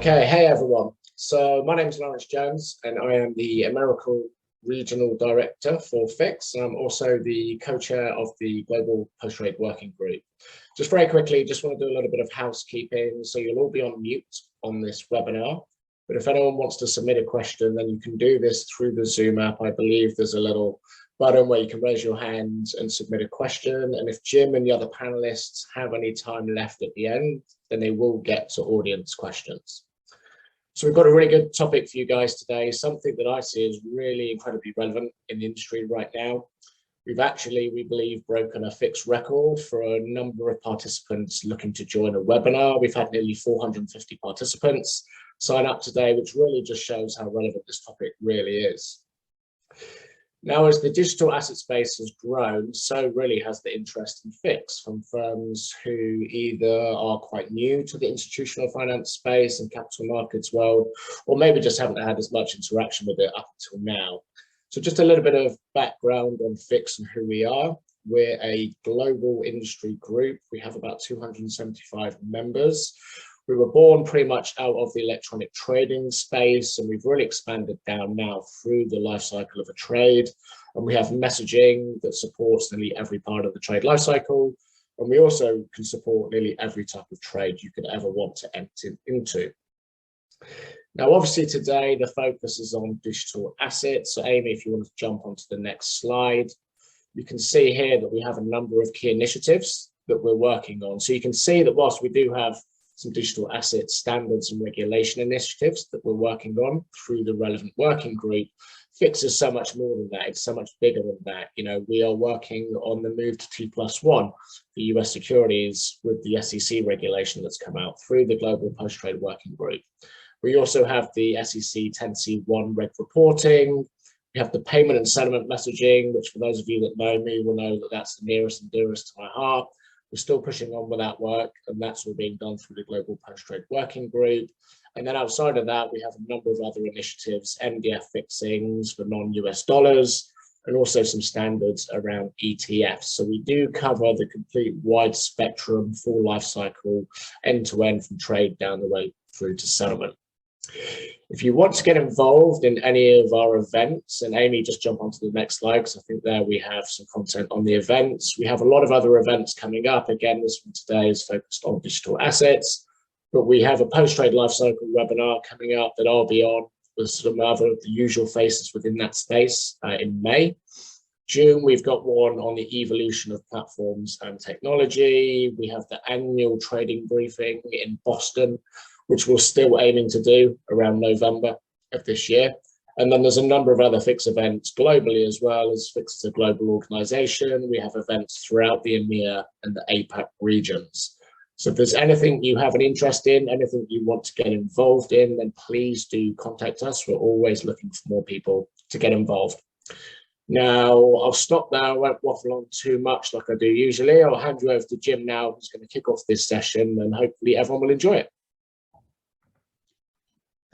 Okay, hey everyone. So my name is Lawrence Jones and I am the American Regional Director for FIX. And I'm also the co-chair of the Global Post-Trade Working Group. Just very quickly, just want to do a little bit of housekeeping. So you'll all be on mute on this webinar. But if anyone wants to submit a question, then you can do this through the Zoom app. I believe there's a little button where you can raise your hand and submit a question. And if Jim and the other panelists have any time left at the end, then they will get to audience questions. So we've got a really good topic for you guys today, something that I see as really incredibly relevant in the industry right now. We've actually, we believe, broken a FIX record for a number of participants looking to join a webinar. We've had nearly 450 participants sign up today, which really just shows how relevant this topic really is. Now, as the digital asset space has grown, so really has the interest in FIX from firms who either are quite new to the institutional finance space and capital markets world, or maybe just haven't had as much interaction with it up until now. So just a little bit of background on FIX and who we are. We're a global industry group. We have about 275 members. We were born pretty much out of the electronic trading space, and we've really expanded down now through the life cycle of a trade. And we have messaging that supports nearly every part of the trade life cycle. And we also can support nearly every type of trade you could ever want to enter into. Now, obviously today, the focus is on digital assets. So Amy, if you want to jump onto the next slide, you can see here that we have a number of key initiatives that we're working on. So you can see that whilst we do have some digital asset standards and regulation initiatives that we're working on through the relevant working group, FIX is so much more than that. It's so much bigger than that. You know, we are working on the move to T+1 for US securities with the SEC regulation that's come out through the Global Post-Trade Working Group. We also have the SEC 10C1 reg reporting. We have the payment and settlement messaging, which for those of you that know me will know that that's the nearest and dearest to my heart. We're still pushing on with that work, and that's all being done through the Global Post-Trade Working Group. And then outside of that, we have a number of other initiatives, MDF fixings for non-US dollars, and also some standards around ETFs. So we do cover the complete wide spectrum, full life cycle, end-to-end from trade down the way through to settlement. If you want to get involved in any of our events, and Amy, just jump onto the next slide, because I think there we have some content on the events. We have a lot of other events coming up. Again, this one today is focused on digital assets, but we have a post-trade lifecycle webinar coming up that I'll be on with some other of the usual faces within that space in May. June, we've got one on the evolution of platforms and technology. We have the annual trading briefing in Boston, which we're still aiming to do around November of this year. And then there's a number of other FIX events globally as well, as FIX is a global organization. We have events throughout the EMEA and the APAC regions. So if there's anything you have an interest in, anything you want to get involved in, then please do contact us. We're always looking for more people to get involved. Now, I'll stop there. I won't waffle on too much like I do usually. I'll hand you over to Jim now, who's going to kick off this session, and hopefully everyone will enjoy it.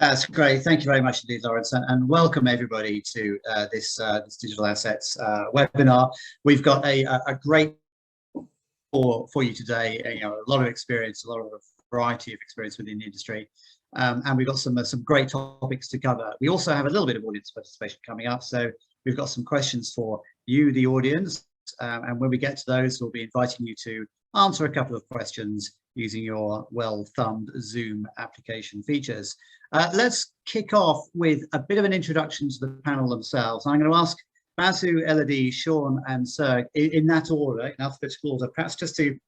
That's great. Thank you very much indeed, Lawrence, and welcome everybody to this digital assets webinar. We've got a great for you today. You know, a lot of experience, a lot of variety of experience within the industry, and we've got some great topics to cover. We also have a little bit of audience participation coming up, so we've got some questions for you, the audience, and when we get to those, we'll be inviting you to answer a couple of questions using your well-thumbed Zoom application features. Let's kick off with a bit of an introduction to the panel themselves. I'm going to ask Basu, Elodie, Sean and Serg in that order, in alphabetical order, perhaps just to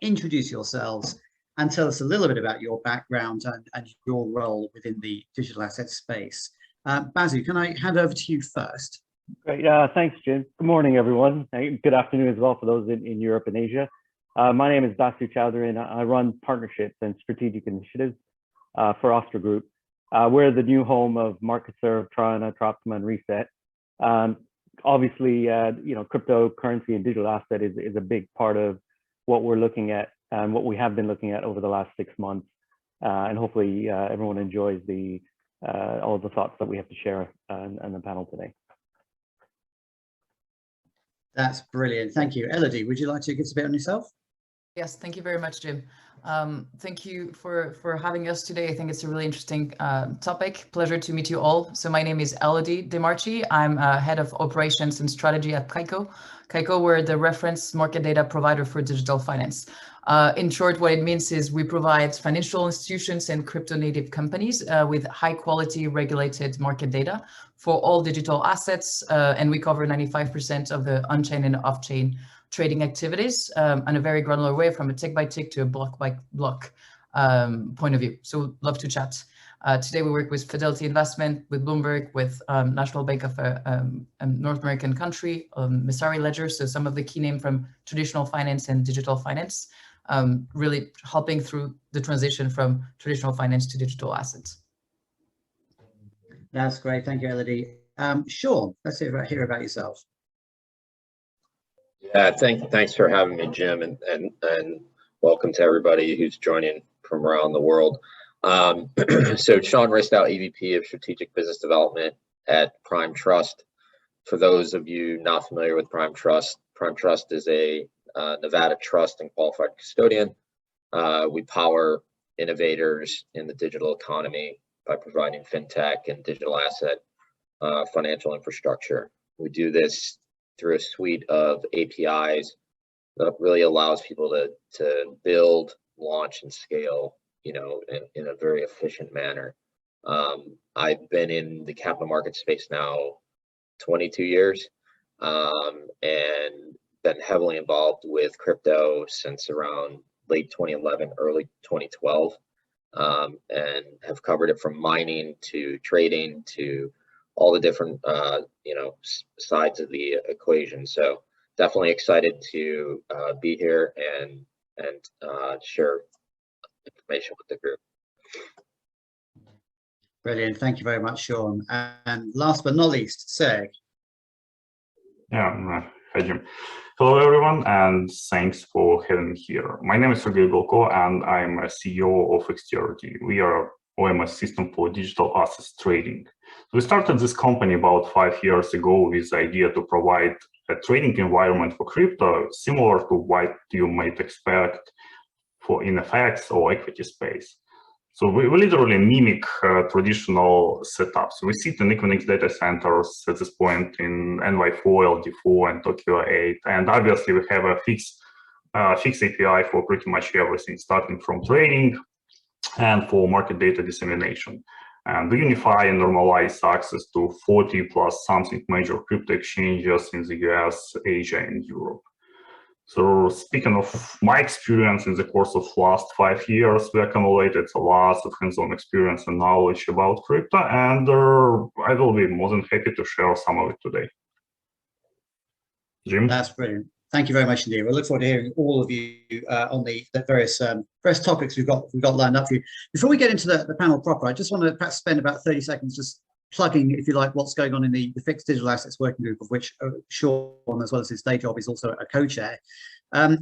introduce yourselves and tell us a little bit about your background and your role within the digital asset space. Basu, can I hand over to you first? Great, thanks, Jim. Good morning, everyone. Good afternoon as well for those in Europe and Asia. My name is Basu Chowdhury, and I run partnerships and strategic initiatives for Ostra Group. We're the new home of MarketServe, Trana, Troptima, and Reset. Obviously, you know, cryptocurrency and digital asset is a big part of what we're looking at and what we have been looking at over the last 6 months. And hopefully everyone enjoys all the thoughts that we have to share on the panel today. That's brilliant. Thank you. Elodie, would you like to give us a bit on yourself? Yes, thank you very much, Jim. Thank you for having us today. I think it's a really interesting topic. Pleasure to meet you all. So my name is Elodie Demarchi. I'm head of operations and strategy at Kaiko. Kaiko, we're the reference market data provider for digital finance. In short, what it means is we provide financial institutions and crypto native companies with high quality regulated market data for all digital assets. And we cover 95% of the on-chain and off-chain trading activities in a very granular way, from a tick by tick to a block by block point of view. So love to chat. Today we work with Fidelity Investment, with Bloomberg, with National Bank of a North American country, Messari Ledger, so some of the key names from traditional finance and digital finance, really helping through the transition from traditional finance to digital assets. That's great. Thank you, Elodie. Sean, let's hear about yourself. Yeah, thanks for having me, Jim, and welcome to everybody who's joining from around the world. So Sean Ristow, EVP of Strategic Business Development at Prime Trust. For those of you not familiar with Prime Trust is a Nevada trust and qualified custodian. We power innovators in the digital economy by providing fintech and digital asset financial infrastructure. We do this through a suite of APIs that really allows people to build, launch, and scale, in a very efficient manner. I've been in the capital market space now 22 years, and been heavily involved with crypto since around late 2011, early 2012, and have covered it from mining to trading to all the different sides of the equation. So definitely excited to be here and share information with the group. Brilliant. Thank you very much, Sean. And last but not least, Serg. Yeah, hi, Jim. Hello, everyone, and thanks for having me here. My name is Sergey Golko, and I'm a CEO of FIXinar. We are OMS system for digital assets trading. We started this company about 5 years ago with the idea to provide a trading environment for crypto similar to what you might expect in FX or equity space. So we literally mimic traditional setups. We sit in Equinix data centers at this point in NY4, LD4, and Tokyo 8. And obviously we have a fixed API for pretty much everything, starting from trading and for market data dissemination. And we unify and normalize access to 40 plus something major crypto exchanges in the US, Asia, and Europe. So speaking of my experience in the course of last 5 years, we accumulated a lot of hands-on experience and knowledge about crypto, and I will be more than happy to share some of it today. Jim? That's brilliant. Thank you very much indeed. We look forward to hearing all of you on the various topics we've got lined up for you. Before we get into the panel proper, I just want to perhaps spend about 30 seconds just plugging, if you like, what's going on in the FIX Digital Assets Working Group, of which Sean, as well as his day job, is also a co-chair.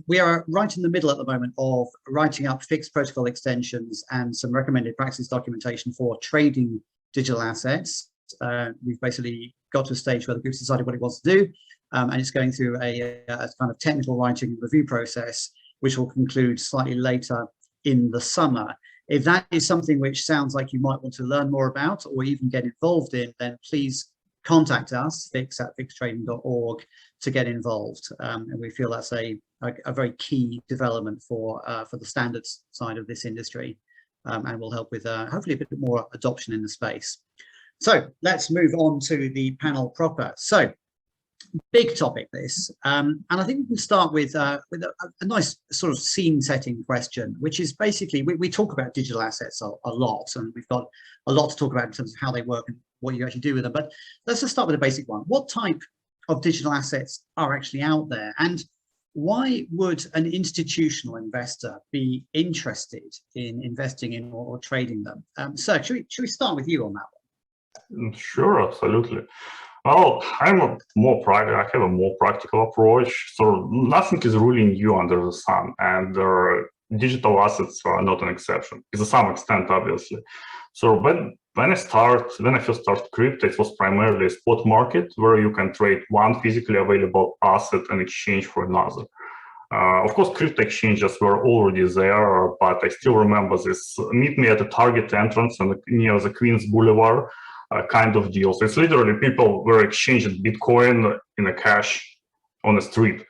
We are right in the middle at the moment of writing up FIX protocol extensions and some recommended practice documentation for trading digital assets. We've basically got to a stage where the group's decided what it wants to do, and it's going through a kind of technical writing review process, which will conclude slightly later in the summer. If that is something which sounds like you might want to learn more about or even get involved in, then please contact us, fix@fixtrading.org, to get involved. And we feel that's a very key development for the standards side of this industry, and will help with hopefully a bit more adoption in the space. So let's move on to the panel proper. So big topic this, and I think we can start with a nice sort of scene setting question, which is basically we talk about digital assets a lot, and we've got a lot to talk about in terms of how they work and what you actually do with them. But let's just start with a basic one. What type of digital assets are actually out there, and why would an institutional investor be interested in investing in or trading them? So should we start with you on that one? Sure, absolutely. Well, I have a more practical approach. So nothing is really new under the sun, and digital assets are not an exception, to some extent, obviously. So when I first started crypto, it was primarily a spot market where you can trade one physically available asset in exchange for another. Of course, crypto exchanges were already there, but I still remember this meet me at the Target entrance and near the Queens Boulevard kind of deal. So it's literally people were exchanging Bitcoin in a cash on the street.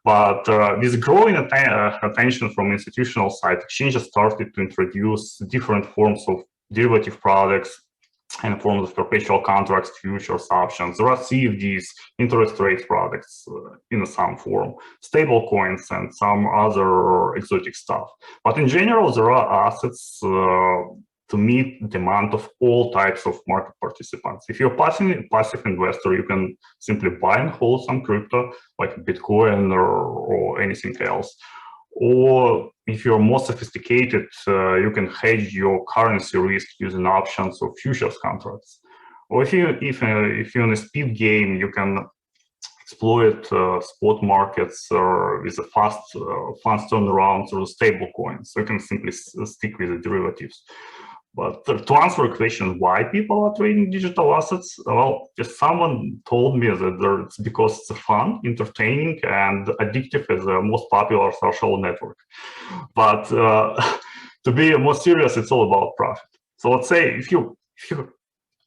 But with growing attention from institutional side, exchanges started to introduce different forms of derivative products and forms of perpetual contracts, futures, options. There are CFDs, interest rate products in some form, stable coins, and some other exotic stuff. But in general, there are assets to meet demand of all types of market participants. If you're a passive investor, you can simply buy and hold some crypto, like Bitcoin or anything else. Or if you're more sophisticated, you can hedge your currency risk using options or futures contracts. Or if you're in a speed game, you can exploit spot markets with a fast turnaround through stable coins. So you can simply stick with the derivatives. But to answer a question why people are trading digital assets, well, just someone told me that it's because it's fun, entertaining, and addictive as the most popular social network. But to be more serious, it's all about profit. So let's say if you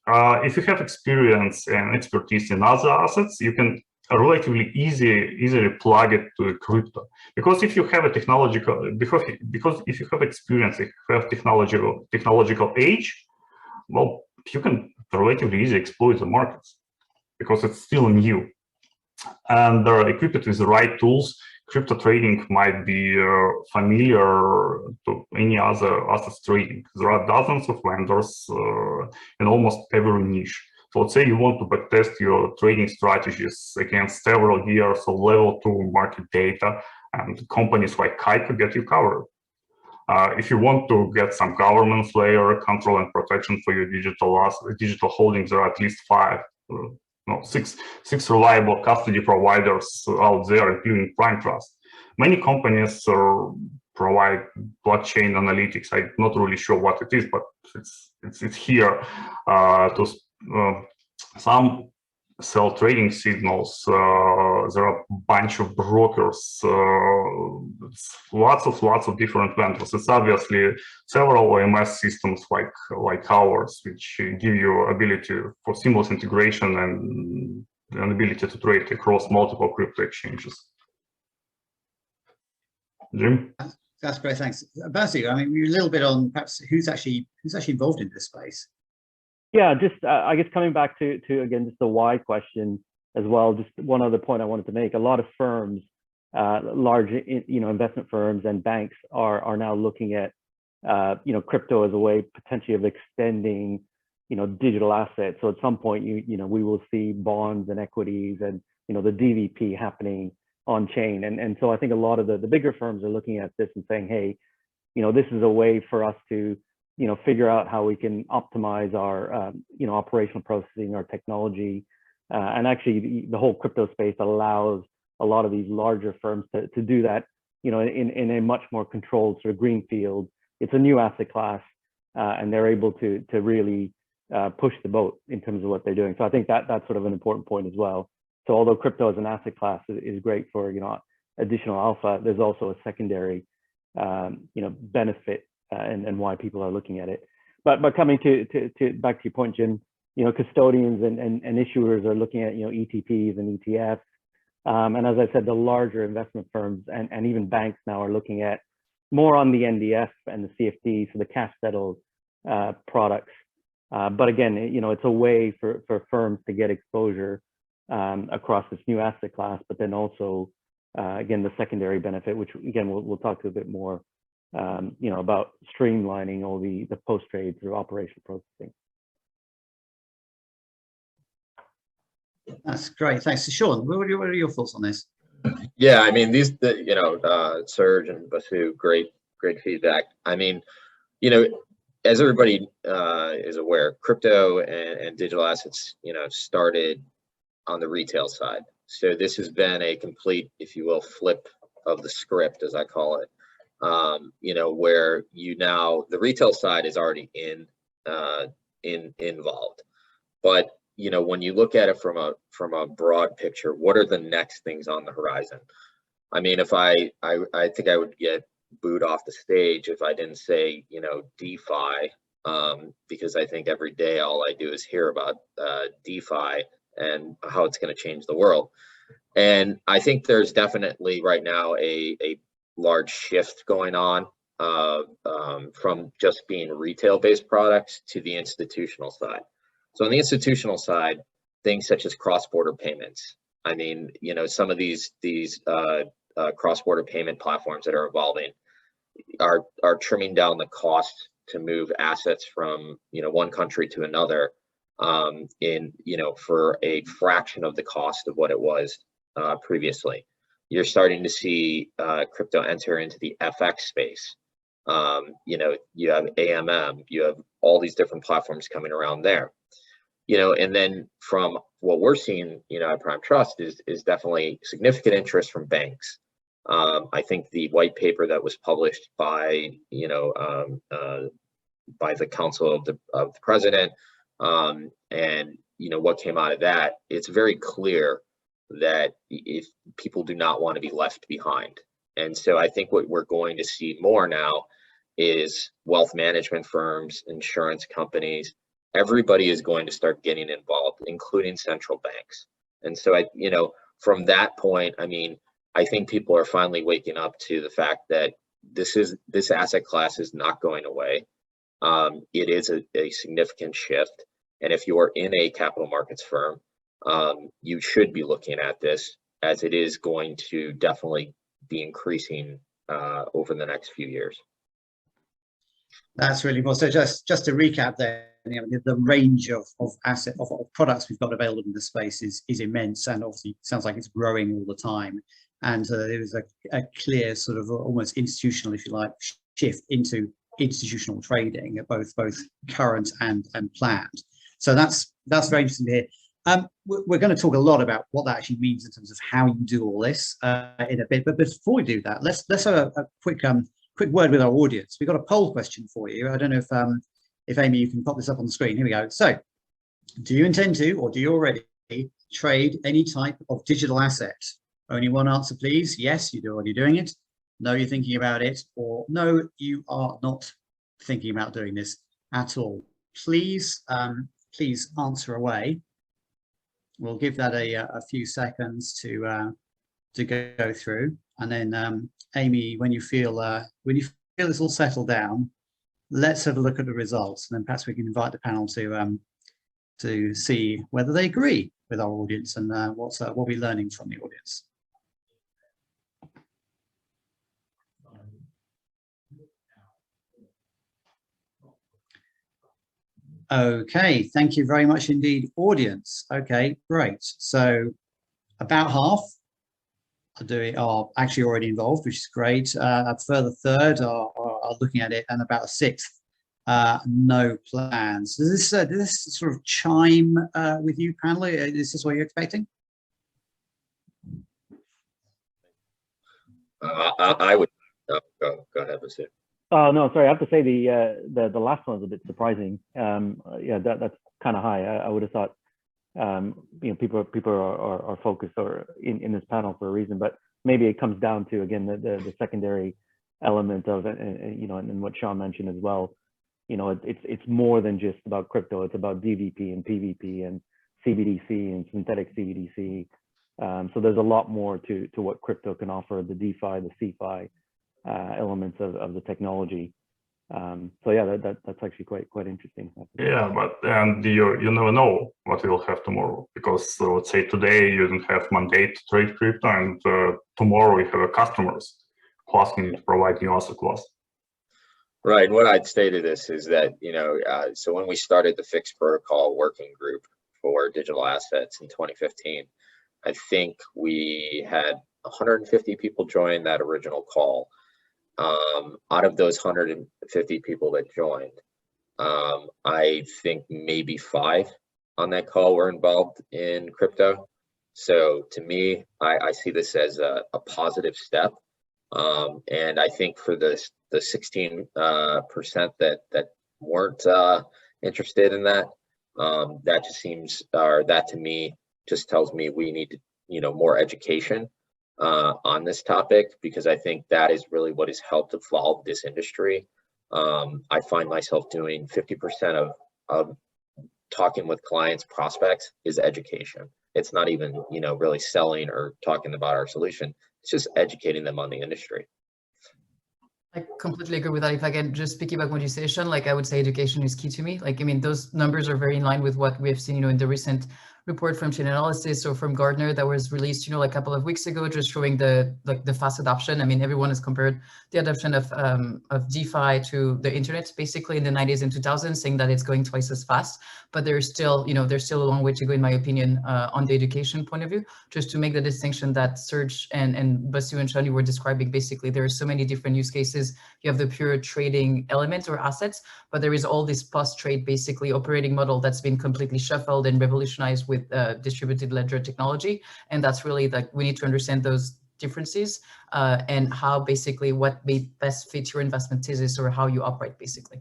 have experience and expertise in other assets, you can relatively easily plug it to crypto, because if you have a technological because if you have experience, if you have technological age, well, you can relatively easily exploit the markets because it's still new, and equipped with the right tools, crypto trading might be familiar to any other assets trading. There are dozens of vendors in almost every niche. So let's say you want to backtest your trading strategies against several years of level 2 market data, and companies like Kaiko get you covered. If you want to get some governance layer control and protection for your digital holdings, there are at least six reliable custody providers out there, including Prime Trust. Many companies provide blockchain analytics. I'm not really sure what it is, but it's here some sell trading signals. There are a bunch of brokers, lots of different vendors. It's obviously several OMS systems like ours, which give you ability for seamless integration and an ability to trade across multiple crypto exchanges. Jim? That's great, thanks. Basu, I mean, you're a little bit on perhaps who's actually involved in this space. Yeah, just I guess coming back to again just the why question as well. Just one other point I wanted to make: a lot of firms, large investment firms and banks are now looking at crypto as a way potentially of extending digital assets. So at some point we will see bonds and equities and the DVP happening on chain, and so I think a lot of the bigger firms are looking at this and saying, hey, this is a way for us to figure out how we can optimize our, operational processing, our technology. And actually the whole crypto space allows a lot of these larger firms to do that, in a much more controlled sort of green field. It's a new asset class, and they're able to really push the boat in terms of what they're doing. So I think that's sort of an important point as well. So although crypto as an asset class is great for, additional alpha, there's also a secondary, benefit and why people are looking at it. But coming to back to your point, Jim, custodians and issuers are looking at ETPs and ETFs, and as I said, the larger investment firms and even banks now are looking at more on the NDF and the CFD, so the cash settled products. But again, it's a way for firms to get exposure across this new asset class, but then also again the secondary benefit, which again we'll talk to a bit more. About streamlining all the post-trade through operational processing. That's great, thanks. So Sean, what are your thoughts on this? Yeah, I mean, Serge and Basu, great feedback. I mean, as everybody is aware, crypto and digital assets, started on the retail side. So this has been a complete, if you will, flip of the script, as I call it. you know, where you now, the retail side is already involved. But, you know, when you look at it from a broad picture, what are the next things on the horizon? I mean, if I think I would get booed off the stage if I didn't say, you know, DeFi, because I think every day all I do is hear about DeFi and how it's going to change the world. And I think there's definitely right now a large shift going on from just being retail-based products to the institutional side. So on the institutional side, things such as cross-border payments. I mean, you know, some of these cross-border payment platforms that are evolving are trimming down the cost to move assets from, you know, one country to another in, you know, for a fraction of the cost of what it was previously. You're starting to see crypto enter into the FX space. You know, you have AMM, you have all these different platforms coming around there. You know, and then from what we're seeing, you know, at Prime Trust is definitely significant interest from banks. I think the white paper that was published by, you know, by the Council of the President, and you know what came out of that, it's very clear that if people do not want to be left behind. And so I think what we're going to see more now is wealth management firms, insurance companies, everybody is going to start getting involved, including central banks. And so I, you know, from that point, I mean, I think people are finally waking up to the fact that this asset class is not going away. It is a significant shift. And if you are in a capital markets firm, you should be looking at this, as it is going to definitely be increasing over the next few years. That's really well. So just to recap there, you know, the range of products we've got available in the space is immense, and obviously sounds like it's growing all the time. And there is a clear sort of almost institutional, if you like, shift into institutional trading, both current and planned. So that's very interesting to hear. We're going to talk a lot about what that actually means in terms of how you do all this in a bit. But before we do that, let's have a quick word with our audience. We've got a poll question for you. I don't know if Amy, you can pop this up on the screen. Here we go. So, do you intend to, or do you already trade any type of digital asset? Only one answer, please. Yes, you're already doing it. No, you're thinking about it. Or no, you are not thinking about doing this at all. Please, please answer away. We'll give that a few seconds to go through, and then Amy, when you feel this all settled down, let's have a look at the results, and then perhaps we can invite the panel to see whether they agree with our audience and what we're learning from the audience. Okay, thank you very much indeed, audience. Okay, great. So about half are actually already involved, which is great. A further third are looking at it, and about a sixth no plans. Does this sort of chime with you, panel? Is this what you're expecting? I would go ahead, Vasu. Oh no, sorry. I have to say the last one is a bit surprising. Yeah, that's kind of high. I would have thought, you know, people are focused or in this panel for a reason, but maybe it comes down to, again, the secondary element of it, you know, and what Sean mentioned as well. You know, it's more than just about crypto. It's about DVP and PVP and CBDC and synthetic CBDC. So there's a lot more to what crypto can offer, the DeFi, the CeFi elements of the technology. So yeah, that's actually quite interesting. Yeah, but and you never know what you'll have tomorrow, because let's say today you don't have mandate to trade crypto, and tomorrow you have customers who asking you to provide new asset class. Right. And what I'd say to this is that, you know, so when we started the FIX protocol working group for digital assets in 2015, I think we had 150 people join that original call. Out of those 150 people that joined, I think maybe 5 on that call were involved in crypto. So to me, I see this as a positive step. And I think for the 16% that weren't interested in that, that just seems, or that to me just tells me we need to, more education on this topic, because I think that is really what has helped evolve this industry. I find myself doing 50% of talking with clients, prospects, is education. It's not even, really selling or talking about our solution. It's just educating them on the industry. I completely agree with that. If I can just piggyback what you say, Sean, I would say education is key to me. Those numbers are very in line with what we have seen, in the recent report from Chainalysis or from Gartner that was released, a couple of weeks ago, just showing the fast adoption. Everyone has compared the adoption of DeFi to the internet, basically in the 90s and 2000s, saying that it's going twice as fast. But there's still a long way to go, in my opinion, on the education point of view. Just to make the distinction that Serge and Basu and Sean, you were describing, basically there are so many different use cases. You have the pure trading element or assets, but there is all this post-trade, basically operating model that's been completely shuffled and revolutionized with distributed ledger technology. And that's really we need to understand those differences and how basically what may best fit your investment thesis or how you operate, basically.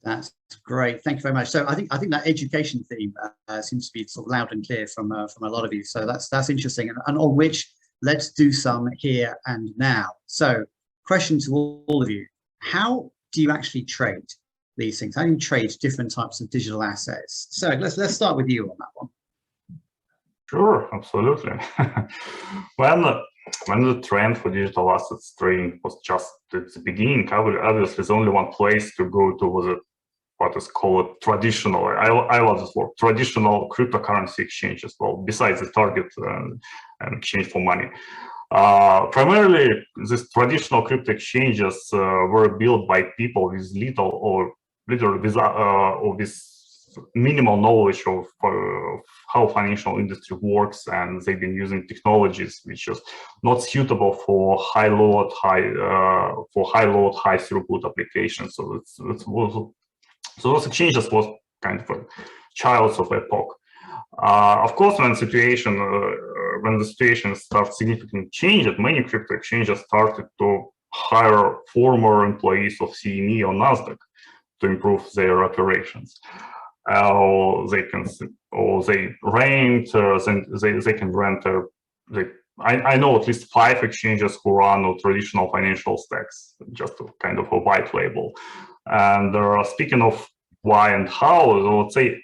That's great. Thank you very much. So I think that education theme seems to be sort of loud and clear from a lot of you. So that's interesting, and on which let's do some here and now. So question to all of you: how do you actually trade these things? How do you trade different types of digital assets? So let's start with you on that one. Sure, absolutely. When the trend for digital assets trading was just at the beginning, obviously there's only one place to go to was what is called traditional, I love this word, traditional cryptocurrency exchanges. Well, besides the target and exchange for money. Primarily, these traditional crypto exchanges were built by people with little or literally with minimal knowledge of how financial industry works, and they've been using technologies which is not suitable for high load, high throughput applications. So those exchanges was kind of a child of epoch. Of course, when the situation starts significantly changing, many crypto exchanges started to hire former employees of CME or NASDAQ to improve their operations. They can rent. I know at least 5 exchanges who run on traditional financial stacks, just a kind of a white label. And speaking of why and how, I would say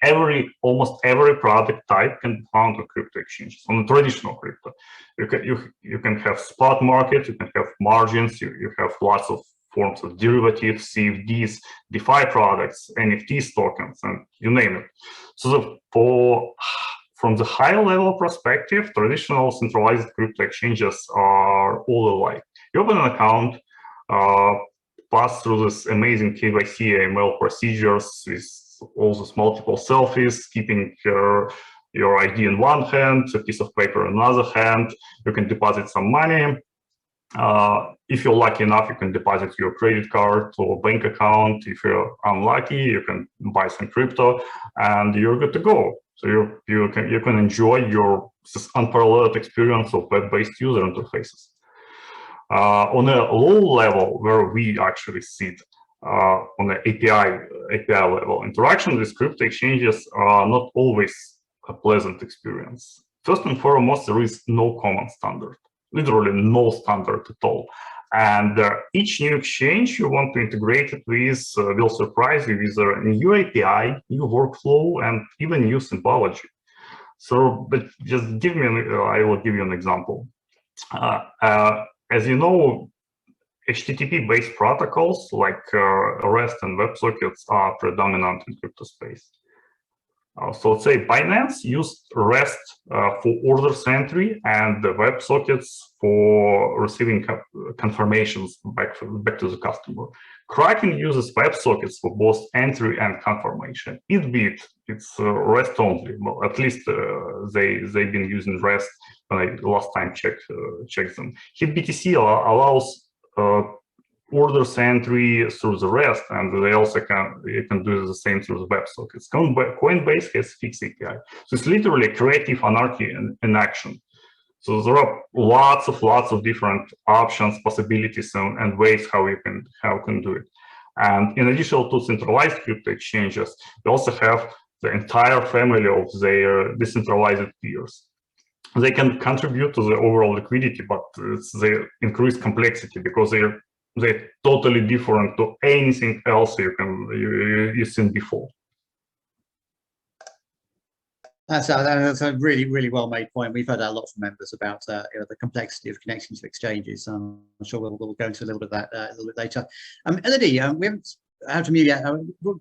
almost every product type can be found on crypto exchanges. On the traditional crypto, you can have spot market, you can have margins, you have lots of forms of derivatives, CFDs, DeFi products, NFTs, tokens, and you name it. So from the high level perspective, traditional centralized crypto exchanges are all alike. You open an account, pass through this amazing KYC AML procedures with all those multiple selfies, keeping your ID in one hand, a piece of paper in another hand. You can deposit some money. If you're lucky enough, you can deposit your credit card or bank account. If you're unlucky, you can buy some crypto, and you're good to go. So you can enjoy this unparalleled experience of web-based user interfaces. On a low level, where we actually sit on the API level, interaction with crypto exchanges are not always a pleasant experience. First and foremost, there is no common standard, literally no standard at all. And each new exchange you want to integrate it with will surprise you with a new API, new workflow, and even new symbology. So, but just I will give you an example. As you know, HTTP-based protocols like REST and WebSockets are predominant in crypto space. So let's say Binance used REST for orders entry and the WebSockets for receiving confirmations back to the customer. Kraken uses WebSockets for both entry and confirmation. It's REST only. Well, at least they've been using REST when I last time checked them. HitBTC allows orders entry through the REST, and they also can do the same through the WebSockets. Coinbase has FIXAPI. So it's literally creative anarchy in action. So there are lots of different options, possibilities, and ways how you can do it. And in addition to centralized crypto exchanges, we also have the entire family of their decentralized peers. They can contribute to the overall liquidity, but they increase complexity because they're totally different to anything else you've seen before. That's a really well made point. We've heard a lot from members about the complexity of connecting to exchanges. I'm sure we'll go into a little bit of that a little bit later. Elodie, we haven't heard from you yet.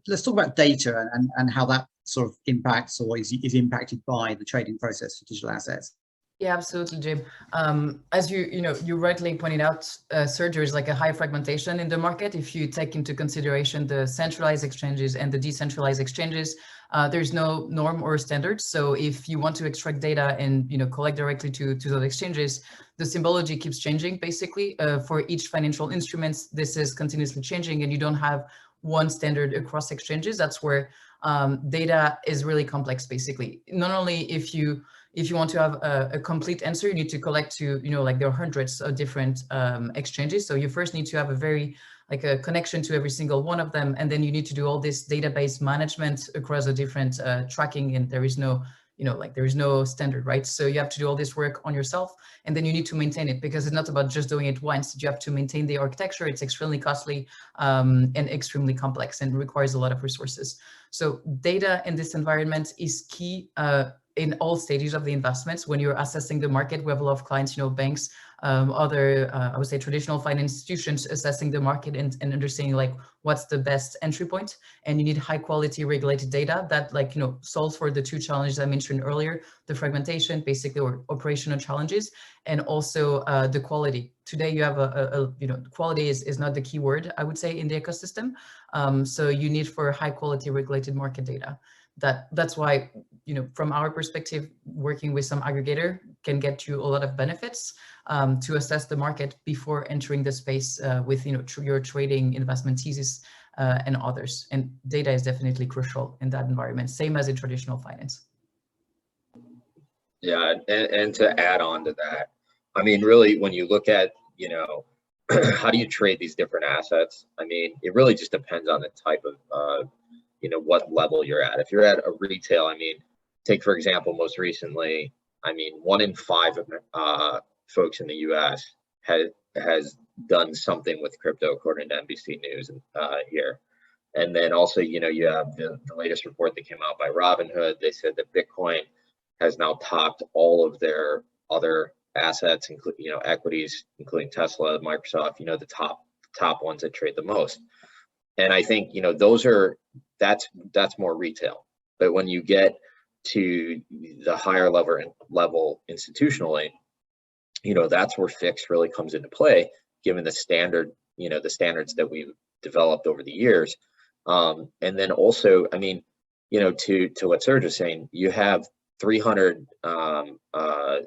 Let's talk about data and how that sort of impacts or is impacted by the trading process for digital assets. Yeah, absolutely, Jim. As you rightly pointed out, Serge, there is like a high fragmentation in the market. If you take into consideration the centralized exchanges and the decentralized exchanges, there's no norm or standard. So if you want to extract data and collect directly to those exchanges, the symbology keeps changing. Basically, for each financial instruments, this is continuously changing, and you don't have one standard across exchanges. That's where data is really complex. Basically, not only if you want to have a complete answer, you need to collect to, like there are hundreds of different exchanges. So you first need to have a connection to every single one of them. And then you need to do all this database management across the different tracking. And there is no, there is no standard, right? So you have to do all this work on yourself, and then you need to maintain it, because it's not about just doing it once. You have to maintain the architecture. It's extremely costly and extremely complex and requires a lot of resources. So data in this environment is key in all stages of the investments. When you're assessing the market, we have a lot of clients, banks, other, I would say traditional finance institutions assessing the market and understanding like what's the best entry point. And you need high quality regulated data that solves for the two challenges I mentioned earlier, the fragmentation basically, or operational challenges, and also the quality. Today you have quality is not the key word, I would say, in the ecosystem. So you need for high quality regulated market data. That's why, from our perspective, working with some aggregator can get you a lot of benefits to assess the market before entering the space with your trading investment thesis and others. And data is definitely crucial in that environment, same as in traditional finance. Yeah, and to add on to that, I mean, really, when you look at, how do you trade these different assets? I mean, it really just depends on the type of what level you're at. If you're at a retail, I mean, take for example, most recently, I mean, 1 in 5 folks in the US has done something with crypto, according to NBC News here. And then also, you have the latest report that came out by Robinhood. They said that Bitcoin has now topped all of their other assets, including, equities, including Tesla, Microsoft, the top ones that trade the most. And I think, that's more retail. But when you get to the higher level institutionally, that's where FIX really comes into play, given the standards that we've developed over the years. And then also, I mean, to what Serge is saying, you have 300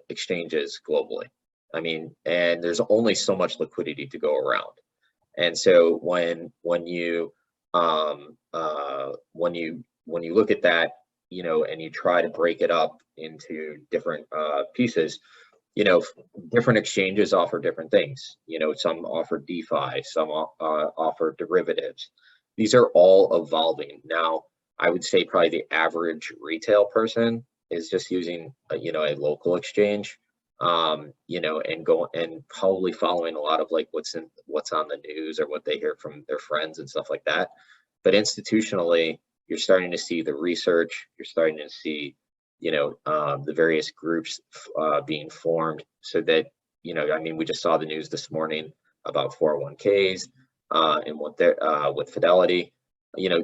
exchanges globally. I mean, and there's only so much liquidity to go around. And so when you look at that, and you try to break it up into different pieces, different exchanges offer different things. Some offer DeFi, some offer derivatives. These are all evolving. Now, I would say probably the average retail person is just using a local exchange, and probably following a lot of like what's on the news or what they hear from their friends and stuff like that. But institutionally, you're starting to see the research, you're starting to see, the various groups being formed, so that, I mean, we just saw the news this morning about 401ks and what they're with Fidelity.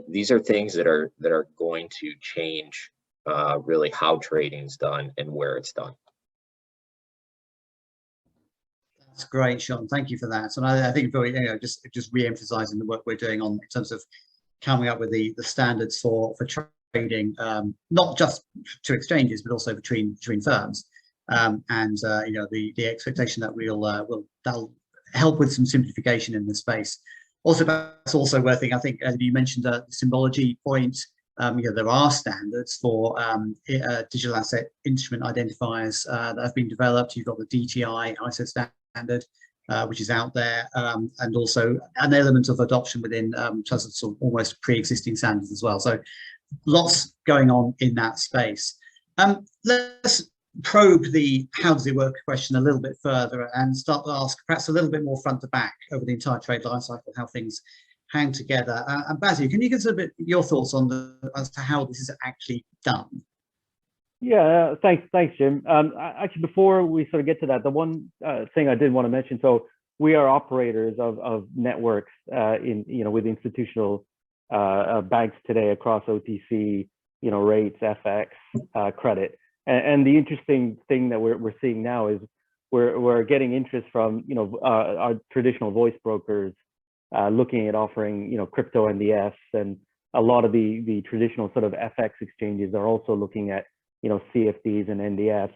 These are things that are going to change really how trading's done and where it's done. That's great, Sean. Thank you for that. And I think just re-emphasizing the work we're doing in terms of coming up with the standards for trading, not just to exchanges, but also between firms. The expectation that that'll help with some simplification in the space. Also, that's also worth thinking. I think you mentioned the symbology point. there are standards for digital asset instrument identifiers that have been developed. You've got the DTI ISO standard, which is out there, and also an element of adoption within sort of almost pre-existing standards as well. So lots going on in that space. Let's probe the how does it work question a little bit further and start to ask perhaps a little bit more front to back over the entire trade life cycle, how things hang together. And Basil, can you give us a bit your thoughts on as to how this is actually done? Yeah, thanks, Jim. Actually, before we sort of get to that, the one thing I did want to mention. So we are operators of networks with institutional banks today across OTC, rates, FX, credit. And the interesting thing that we're seeing now is we're getting interest from our traditional voice brokers looking at offering crypto NDFs, and a lot of the traditional sort of FX exchanges are also looking at CFDs and NDFs,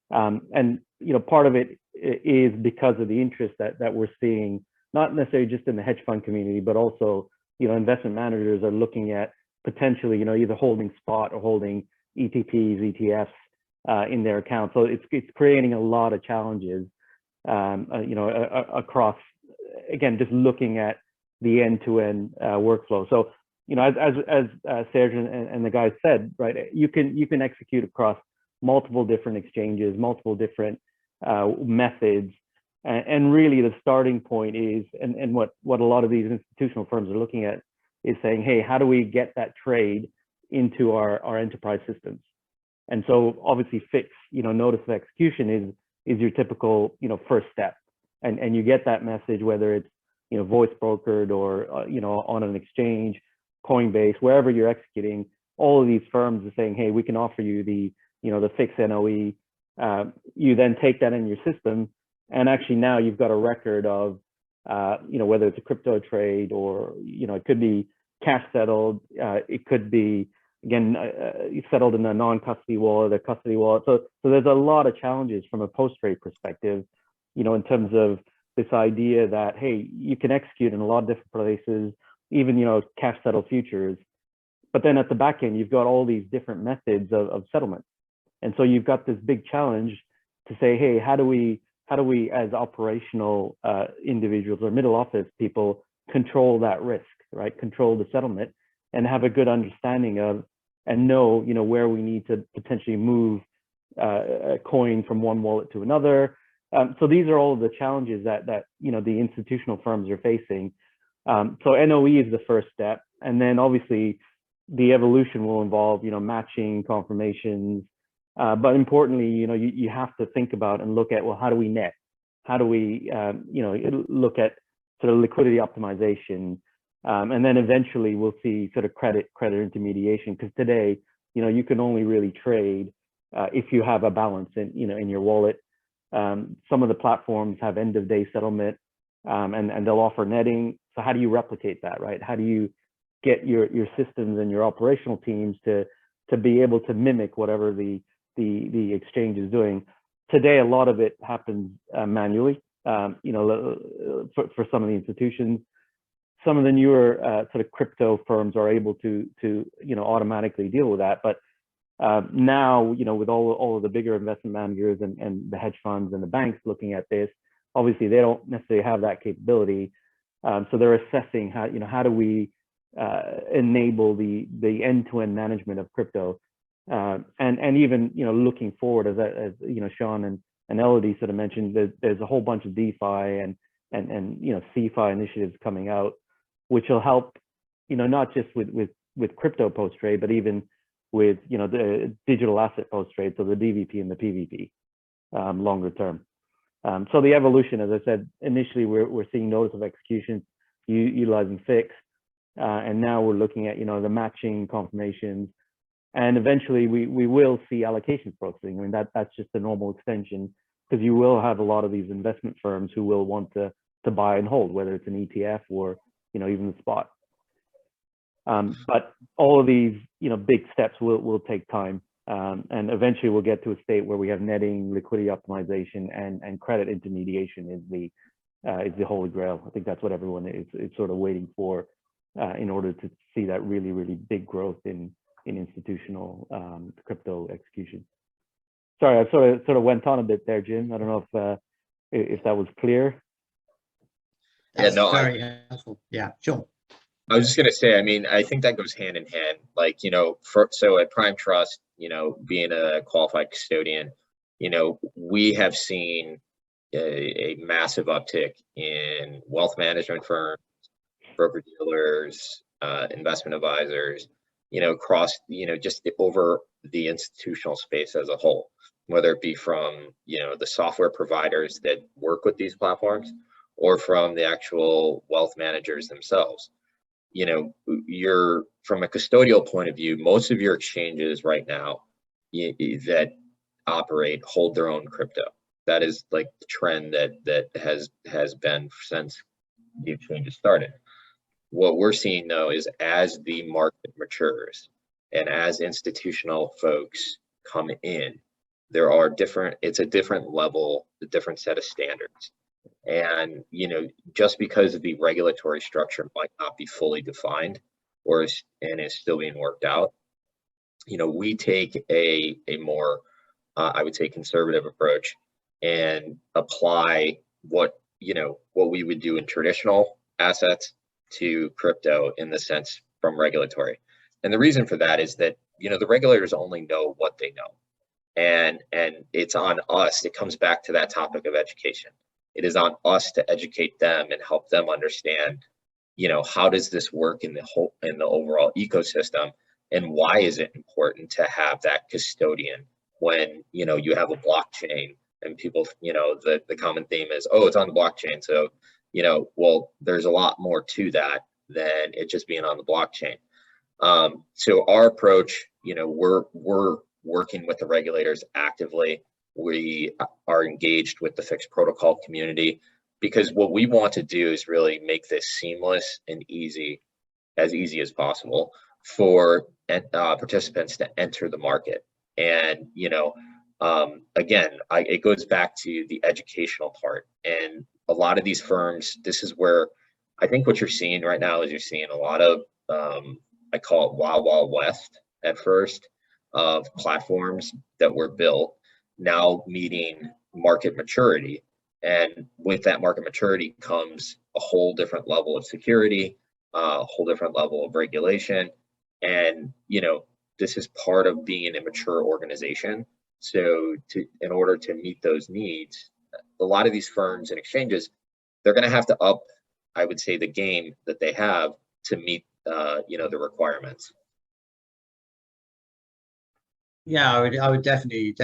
and part of it is because of the interest that we're seeing, not necessarily just in the hedge fund community, but also investment managers are looking at potentially either holding spot or holding ETPs, ETFs in their account. So it's creating a lot of challenges across, again, just looking at the end-to-end workflow. So as Serge and the guys said, right, you can execute across multiple different exchanges, multiple different methods, and really the starting point is, and what a lot of these institutional firms are looking at is saying, hey, how do we get that trade into our enterprise systems? And so obviously FIX, notice of execution is your typical first step, and you get that message whether it's voice brokered or on an exchange, Coinbase, wherever you're executing. All of these firms are saying, hey, we can offer you the FIX NOE. You then take that in your system, and actually now you've got a record of whether it's a crypto trade or it could be cash settled, it could be again settled in a non-custody wallet, a custody wallet. So there's a lot of challenges from a post-trade perspective, in terms of this idea that, hey, you can execute in a lot of different places, even cash settled futures, but then at the back end you've got all these different methods of settlement. And so you've got this big challenge to say, hey, how do we as operational individuals or middle office people control that risk, right? Control the settlement and have a good understanding of and know where we need to potentially move a coin from one wallet to another. So these are all of the challenges that the institutional firms are facing. So NOE is the first step, and then obviously the evolution will involve matching confirmations. But importantly, you have to think about and look at, well, how do we net? How do we, look at sort of liquidity optimization? And then eventually we'll see sort of credit intermediation, because today, you can only really trade if you have a balance in your wallet. Some of the platforms have end of day settlement, and they'll offer netting. So how do you replicate that, right? How do you get your systems and your operational teams to be able to mimic whatever the exchange is doing? Today, a lot of it happens manually, for some of the institutions. Some of the newer sort of crypto firms are able to automatically deal with that. But now, with all of the bigger investment managers and the hedge funds and the banks looking at this, obviously they don't necessarily have that capability. So they're assessing how do we enable the end-to-end management of crypto. And even looking forward, as Sean and Elodie sort of mentioned, there's a whole bunch of DeFi and CeFi initiatives coming out, which will help not just with crypto post trade, but even with the digital asset post trade, so the DVP and the PVP longer term. So the evolution, as I said, initially we're seeing notice of execution utilizing FIX, and now we're looking at the matching confirmations. And eventually we will see allocations processing. I mean, that's just a normal extension, because you will have a lot of these investment firms who will want to buy and hold, whether it's an ETF or even the spot. But all of these big steps will take time, and eventually we'll get to a state where we have netting, liquidity optimization, and credit intermediation is the holy grail. I think that's what everyone is sort of waiting for in order to see that really big growth in in institutional crypto execution. Sorry, I sort of went on a bit there, Jim. I don't know if that was clear. That's very helpful. Yeah, sure. I was just going to say, I mean, I think that goes hand in hand. Like, you know, so at Prime Trust, you know, being a qualified custodian, you know, we have seen a massive uptick in wealth management firms, broker dealers, investment advisors, you know, across, you know, just over the institutional space as a whole, whether it be from, you know, the software providers that work with these platforms or from the actual wealth managers themselves. You know, you're from a custodial point of view, most of your exchanges right now that operate hold their own crypto. That is like the trend that has been since the exchanges started. What we're seeing though is as the market matures and as institutional folks come in, there are different, it's a different level, a different set of standards. And, you know, just because the regulatory structure might not be fully defined and is still being worked out, you know, we take a more, I would say, conservative approach and apply what we would do in traditional assets to crypto in the sense from regulatory. And the reason for that is that, you know, the regulators only know what they know. And it's on us. It comes back to that topic of education. It is on us to educate them and help them understand, you know, how does this work in the overall ecosystem, and why is it important to have that custodian when, you know, you have a blockchain and people, you know, the common theme is, oh, it's on the blockchain. So, you know, well, there's a lot more to that than it just being on the blockchain. So our approach, you know, we're working with the regulators actively. We are engaged with the FIX protocol community because what we want to do is really make this seamless and easy as possible for participants to enter the market. And, you know, again, it goes back to the educational part. And a lot of these firms, this is where I think what you're seeing right now is you're seeing a lot of, I call it Wild Wild West at first, of platforms that were built now meeting market maturity. And with that market maturity comes a whole different level of security, a whole different level of regulation. And, you know, this is part of being a mature organization. So in order to meet those needs, a lot of these firms and exchanges, they're going to have to up, I would say, the game that they have to meet, you know, the requirements. Yeah, I would definitely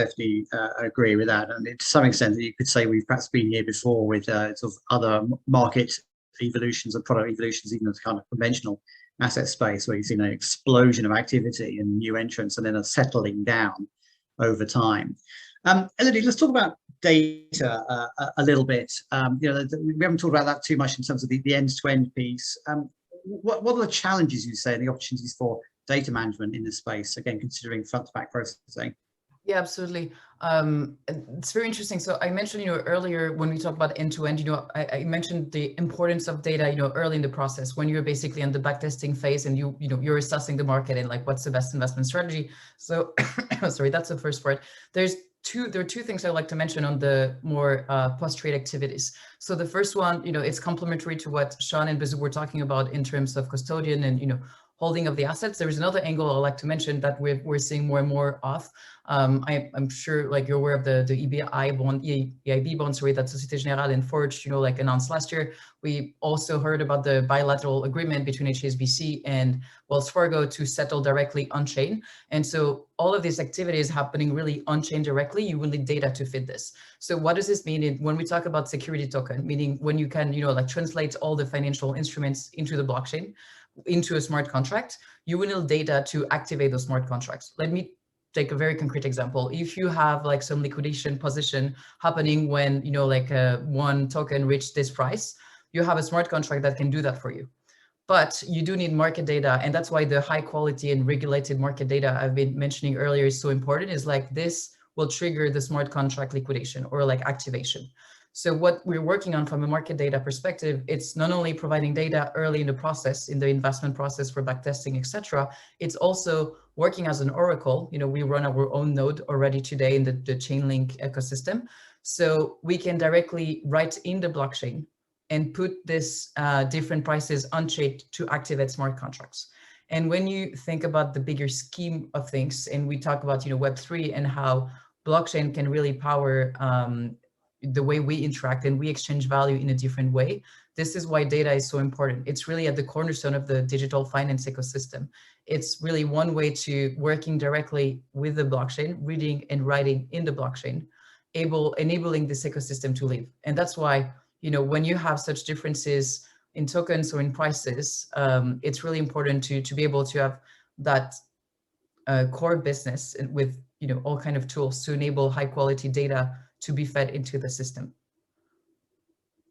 agree with that. And to some extent, you could say we've perhaps been here before with sort of other market evolutions and product evolutions, even in the kind of conventional asset space, where you've seen an explosion of activity and new entrants, and then a settling down over time. Elodie, let's talk about data a little bit. You know, we haven't talked about that too much in terms of the end-to-end piece. What are the challenges, you say, and the opportunities for data management in this space, again, considering front-to-back processing? Yeah, absolutely. It's very interesting. So I mentioned, you know, earlier when we talked about end-to-end, you know, I mentioned the importance of data, you know, early in the process when you're basically in the backtesting phase and you're assessing the market and like what's the best investment strategy. So sorry, that's the first part. There are two things I'd like to mention on the more post-trade activities. So the first one, you know, it's complementary to what Sean and Bizu were talking about in terms of custodian and, you know, holding of the assets. There is another angle I'd like to mention that we're seeing more and more of. I'm sure like you're aware of the EIB bond, sorry, that Société Générale and Forge, you know, like announced last year. We also heard about the bilateral agreement between HSBC and Wells Fargo to settle directly on chain. And so all of these activities happening really on chain directly, you will need data to fit this. So what does this mean when we talk about security token, meaning when you can, you know, like translate all the financial instruments into the blockchain, into a smart contract, you will need data to activate those smart contracts. Let me take a very concrete example. If you have like some liquidation position happening when, you know, like one token reached this price, you have a smart contract that can do that for you. But you do need market data, and that's why the high quality and regulated market data I've been mentioning earlier is so important, is like this will trigger the smart contract liquidation or like activation. So what we're working on from a market data perspective, it's not only providing data early in the process, in the investment process for backtesting, etc. It's also working as an oracle. You know, we run our own node already today in the Chainlink ecosystem. So we can directly write in the blockchain and put this different prices on chain to activate smart contracts. And when you think about the bigger scheme of things, and we talk about, you know, Web3 and how blockchain can really power the way we interact and we exchange value in a different way. This is why data is so important. It's really at the cornerstone of the digital finance ecosystem. It's really one way to working directly with the blockchain, reading and writing in the blockchain, enabling this ecosystem to live. And that's why, you know, when you have such differences in tokens or in prices, it's really important to be able to have that core business with, you know, all kind of tools to enable high quality data to be fed into the system.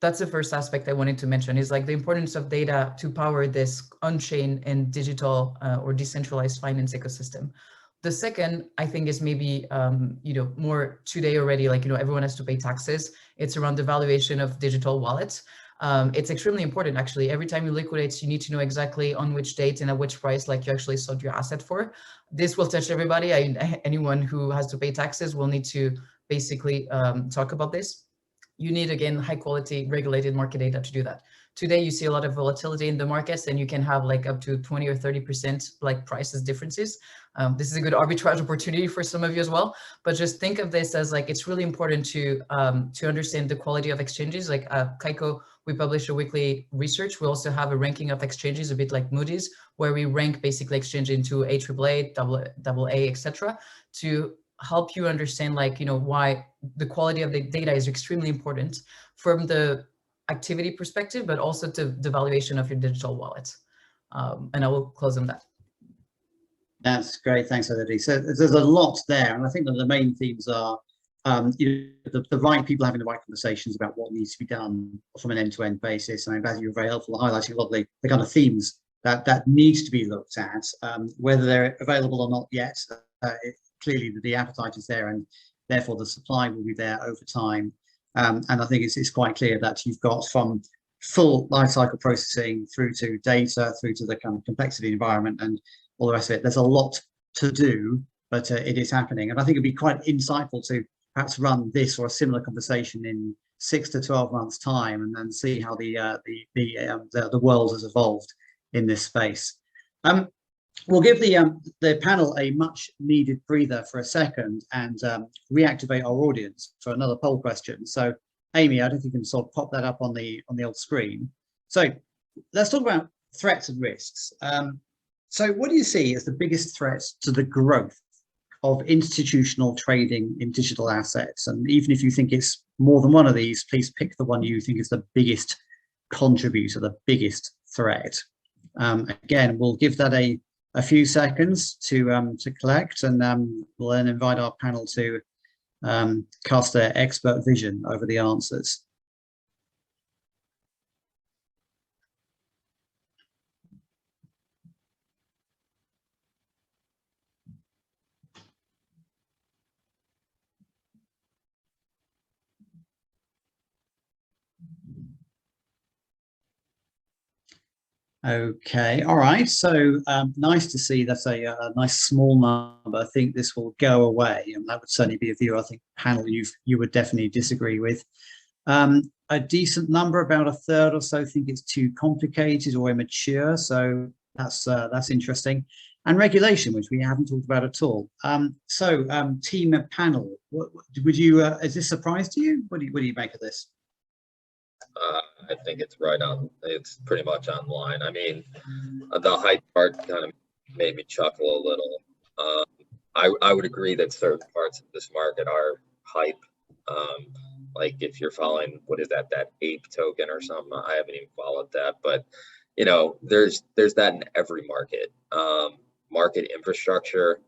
That's the first aspect I wanted to mention, is like the importance of data to power this on-chain and digital or decentralized finance ecosystem. The second, I think, is maybe, you know, more today already, like, you know, everyone has to pay taxes. It's around the valuation of digital wallets. It's extremely important, actually. Every time you liquidate, you need to know exactly on which date and at which price, like, you actually sold your asset for. This will touch everybody. Anyone who has to pay taxes will need to basically talk about this. You need, again, high quality regulated market data to do that. Today, you see a lot of volatility in the markets, and you can have like up to 20 or 30% like prices differences. This is a good arbitrage opportunity for some of you as well. But just think of this as like, it's really important to understand the quality of exchanges. Like Kaiko, we publish a weekly research. We also have a ranking of exchanges, a bit like Moody's, where we rank basically exchange into AAA, AA, etc., to help you understand, like, you know, why the quality of the data is extremely important from the activity perspective, but also to the valuation of your digital wallet. And I will close on that. That's great. Thanks, Elodie. So there's a lot there. And I think that the main themes are you know, the right people having the right conversations about what needs to be done from an end-to-end basis. And I'm glad you were very helpful highlighting a lot of the kind of themes that needs to be looked at, whether they're available or not yet. Clearly, the appetite is there, and therefore the supply will be there over time. And I think it's quite clear that you've got from full lifecycle processing through to data, through to the kind of complexity environment and all the rest of it. There's a lot to do, but it is happening. And I think it'd be quite insightful to perhaps run this or a similar conversation in 6 to 12 months' time, and then see how the world has evolved in this space. We'll give the panel a much needed breather for a second and reactivate our audience for another poll question. So Amy, I don't think you can sort of pop that up on the old screen. So let's talk about threats and risks. So what do you see as the biggest threats to the growth of institutional trading in digital assets? And even if you think it's more than one of these, please pick the one you think is the biggest contributor, the biggest threat. Again, we'll give that a few seconds to collect, and we'll then invite our panel to cast their expert vision over the answers. Okay, all right. So nice to see that's a nice small number. I think this will go away, and that would certainly be a view I think panel you would definitely disagree with. A decent number, about a third or so, think it's too complicated or immature. So that's interesting. And regulation, which we haven't talked about at all. Team and panel, would you? Is this a surprise to you? What do you make of this? I think it's right on. It's pretty much online. I mean, the hype part kind of made me chuckle a little. I would agree that certain parts of this market are hype. Like if you're following, what is that ape token or something? I haven't even followed that, but you know, there's that in every market. Market infrastructure.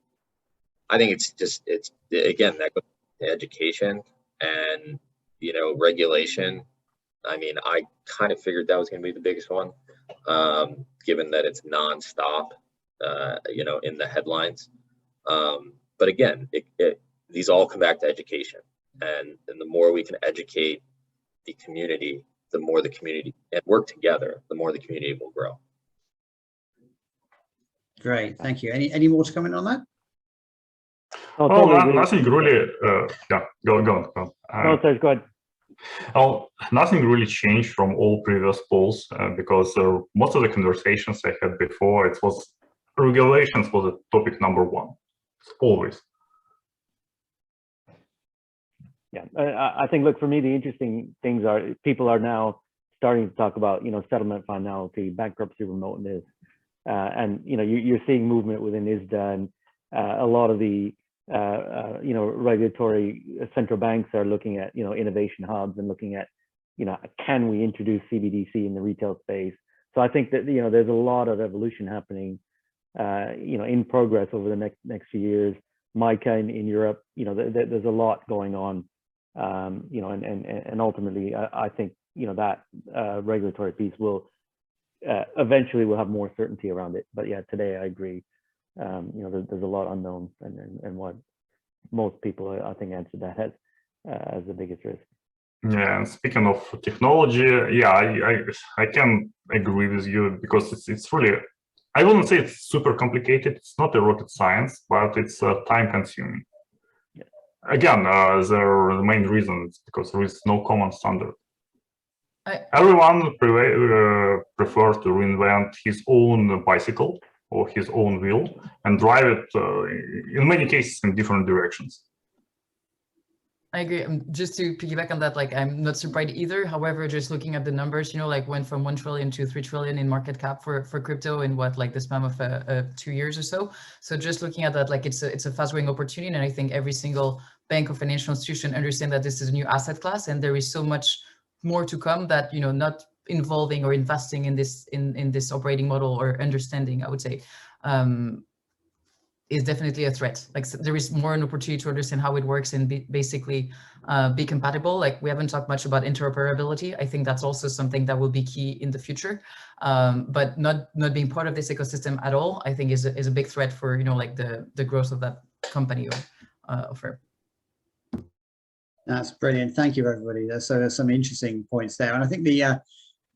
I think it's again, that goes to education and, you know, regulation. I mean, I kind of figured that was going to be the biggest one, given that it's nonstop, you know, in the headlines. But again, these all come back to education, and the more we can educate the community, the more the community and work together, the more the community will grow. Great, thank you. Any more to comment on that? Oh, Well, totally agree. nothing really. Yeah, go on. No, Serge, go ahead. Well, nothing really changed from all previous polls because most of the conversations I had before, it was regulations was a topic number one, always. Yeah, I think, look, for me, the interesting things are people are now starting to talk about, settlement finality, bankruptcy remoteness, and, you're seeing movement within ISDA, and a lot of the, regulatory central banks are looking at, innovation hubs and looking at, can we introduce CBDC in the retail space? So I think that, there's a lot of evolution happening, in progress over the next few years. MICA in Europe, there's a lot going on, and ultimately, I think, that regulatory piece will eventually will have more certainty around it. But yeah, today I agree. There's a lot unknown, and what most people, I think, answer that as the biggest risk. Yeah, and speaking of technology, yeah, I can agree with you because it's really, I wouldn't say it's super complicated. It's not a rocket science, but it's time consuming. Yeah. Again, the main reason is because there is no common standard. Everyone prefers to reinvent his own bicycle or his own wheel and drive it in many cases in different directions. I agree. Just to piggyback on that, like, I'm not surprised either. However, just looking at the numbers, like, went from 1 trillion to 3 trillion in market cap for crypto in what, like, the span of 2 years or so. So just looking at that, like, it's a fast growing opportunity, and I think every single bank or financial institution understand that this is a new asset class, and there is so much more to come that, not involving or investing in this operating model or understanding, I would say, is definitely a threat. Like, there is more an opportunity to understand how it works and basically be compatible. Like, we haven't talked much about interoperability. I think that's also something that will be key in the future. But not being part of this ecosystem at all, I think is a big threat for, like, the growth of that company or firm. That's brilliant. Thank you, everybody. So there's some interesting points there, and I think the